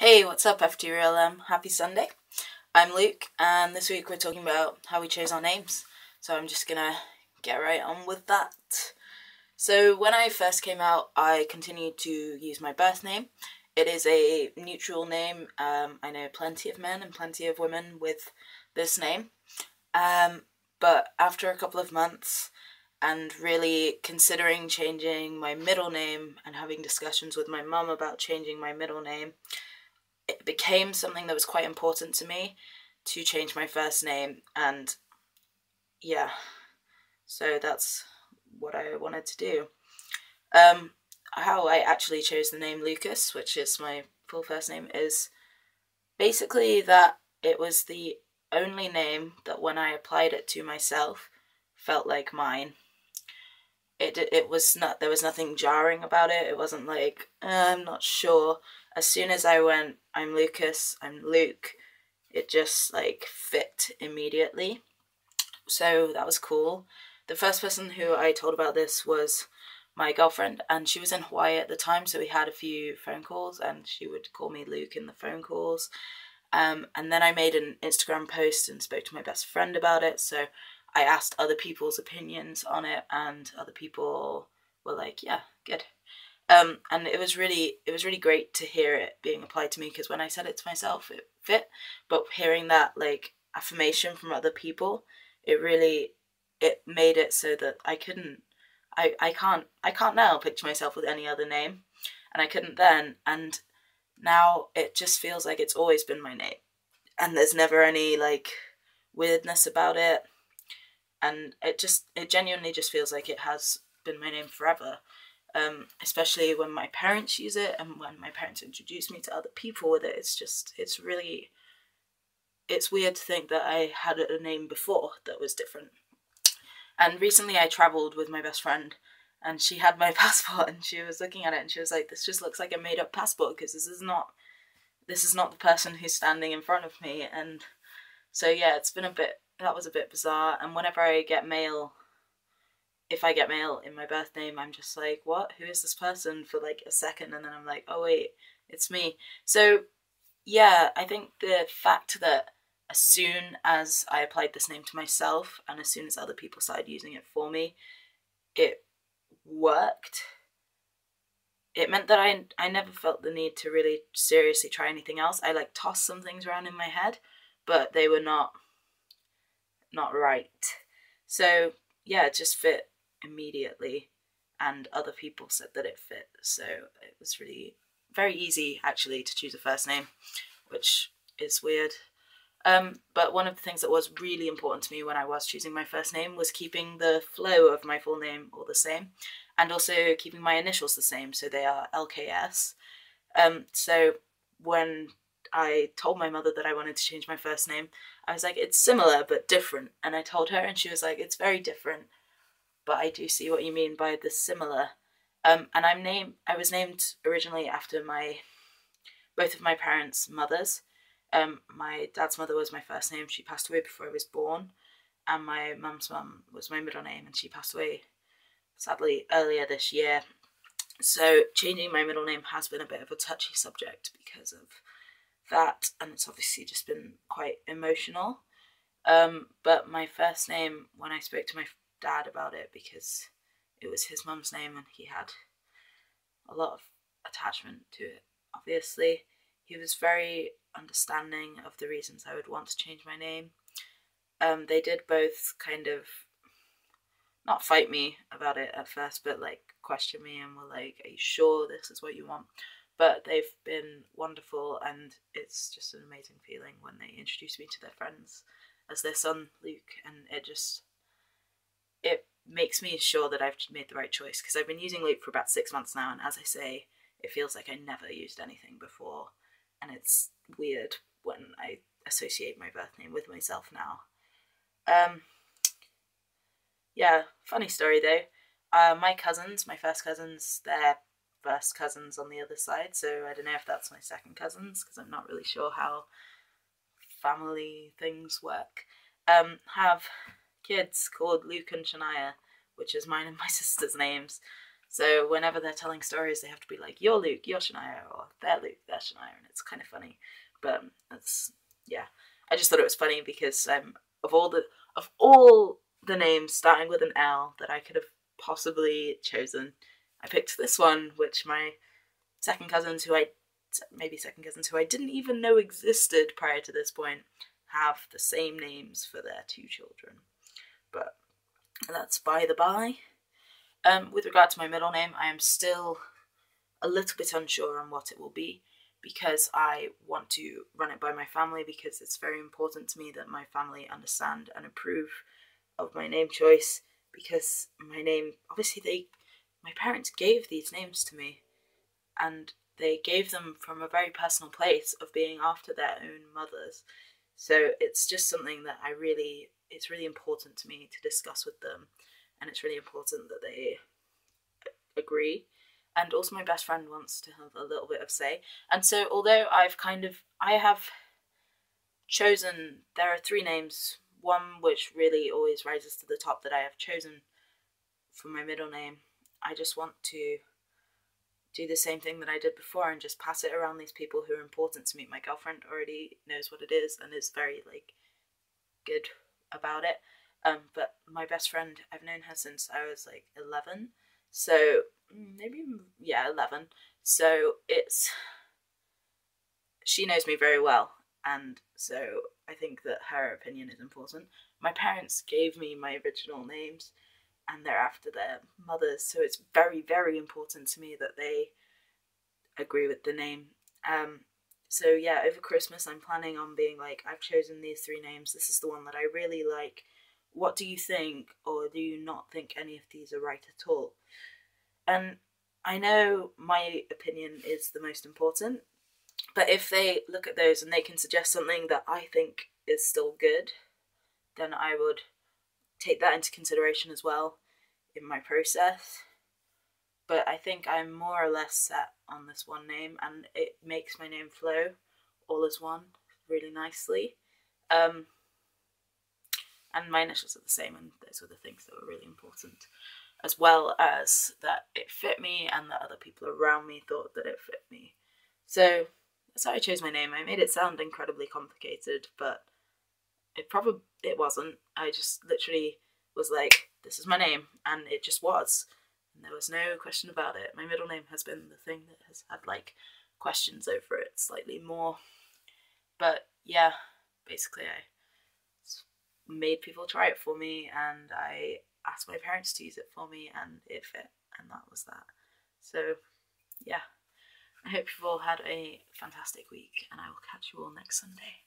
Hey, what's up, FTRLM? Happy Sunday. I'm Luke, and this week we're talking about how we chose our names. So I'm just gonna get right on with that. So when I first came out, I continued to use my birth name. It is a neutral name. I know plenty of men and plenty of women with this name. But after a couple of months, and really considering changing my middle name and having discussions with my mum about changing my middle name, it became something that was quite important to me to change my first name. And yeah, so that's what I wanted to do. How I actually chose the name Lucas, which is my full first name, is basically that it was the only name that when I applied it to myself felt like mine. It was not, there was nothing jarring about it. It wasn't like, I'm not sure. As soon as I went, I'm Lucas, I'm Luke, it just like fit immediately. So that was cool. The first person who I told about this was my girlfriend, and she was in Hawaii at the time, so we had a few phone calls and she would call me Luke in the phone calls. And then I made an Instagram post and spoke to my best friend about it, so I asked other people's opinions on it, and other people were like, yeah, good. And it was really great to hear it being applied to me, because when I said it to myself, it fit. But hearing that like affirmation from other people, it made it so that I can't now picture myself with any other name, and I couldn't then, and now it just feels like it's always been my name, and there's never any like weirdness about it. And it genuinely just feels like it has been my name forever, especially when my parents use it and when my parents introduce me to other people with it. It's weird to think that I had a name before that was different. And recently I travelled with my best friend, and she had my passport, and she was looking at it and she was like, this just looks like a made up passport, because this is not the person who's standing in front of me. And so yeah, that was a bit bizarre. And whenever I get mail, if I get mail in my birth name, I'm just like, what? Who is this person for like a second? And then I'm like, oh wait, it's me. So yeah, I think the fact that as soon as I applied this name to myself, and as soon as other people started using it for me, it worked. It meant that I never felt the need to really seriously try anything else. I like tossed some things around in my head, but they were not right. So yeah, it just fit immediately, and other people said that it fit. So it was really very easy actually to choose a first name, which is weird. But one of the things that was really important to me when I was choosing my first name was keeping the flow of my full name all the same, and also keeping my initials the same, so they are LKS. So when I told my mother that I wanted to change my first name, I was like, it's similar but different. And I told her, and she was like, it's very different, but I do see what you mean by the similar. And I was named originally after both of my parents' mothers. My dad's mother was my first name. She passed away before I was born. And my mum's mum was my middle name, and she passed away, sadly, earlier this year. So changing my middle name has been a bit of a touchy subject because of that, and it's obviously just been quite emotional. But my first name, when I spoke to my dad about it, because it was his mum's name and he had a lot of attachment to it, obviously, he was very understanding of the reasons I would want to change my name. They did both kind of not fight me about it at first, but like question me and were like, are you sure this is what you want? But they've been wonderful, and it's just an amazing feeling when they introduce me to their friends as their son Luke, and it makes me sure that I've made the right choice, because I've been using Luke for about 6 months now, and as I say, it feels like I never used anything before, and it's weird when I associate my birth name with myself now. Yeah, funny story though. My first cousins, they're first cousins on the other side, so I don't know if that's my second cousins, because I'm not really sure how family things work, have kids called Luke and Shania, which is mine and my sister's names. So whenever they're telling stories, they have to be like, you're Luke, you're Shania, or they're Luke, they're version are, and it's kind of funny. But that's, yeah, I just thought it was funny because of all the names starting with an L that I could have possibly chosen, I picked this one, which my second cousins who I didn't even know existed prior to this point have the same names for their 2 children. But that's by the by. With regard to my middle name, I am still a little bit unsure on what it will be, because I want to run it by my family, because it's very important to me that my family understand and approve of my name choice, because my name, obviously my parents gave these names to me, and they gave them from a very personal place of being after their own mothers. So it's just something that it's really important to me to discuss with them, and it's really important that they agree. And also my best friend wants to have a little bit of say. And so although I have chosen, there are 3 names, one which really always rises to the top that I have chosen for my middle name. I just want to do the same thing that I did before and just pass it around these people who are important to me. My girlfriend already knows what it is and is very good about it. But my best friend, I've known her since I was 11. So maybe, 11. So she knows me very well, and so I think that her opinion is important. My parents gave me my original names, and they're after their mothers, so it's very, very important to me that they agree with the name. So yeah, over Christmas I'm planning on being I've chosen these 3 names, this is the one that I really like. What do you think, or do you not think any of these are right at all? And I know my opinion is the most important, but if they look at those and they can suggest something that I think is still good, then I would take that into consideration as well in my process. But I think I'm more or less set on this one name, and it makes my name flow all as one really nicely. And my initials are the same, and those were the things that were really important, as well as that it fit me and that other people around me thought that it fit me. So that's how I chose my name. I made it sound incredibly complicated, but it wasn't. I just literally was this is my name, and it just was. And there was no question about it. My middle name has been the thing that has had questions over it slightly more. But yeah, basically I made people try it for me, and I asked my parents to use it for me, and it fit, and that was that. So yeah, I hope you've all had a fantastic week, and I will catch you all next Sunday.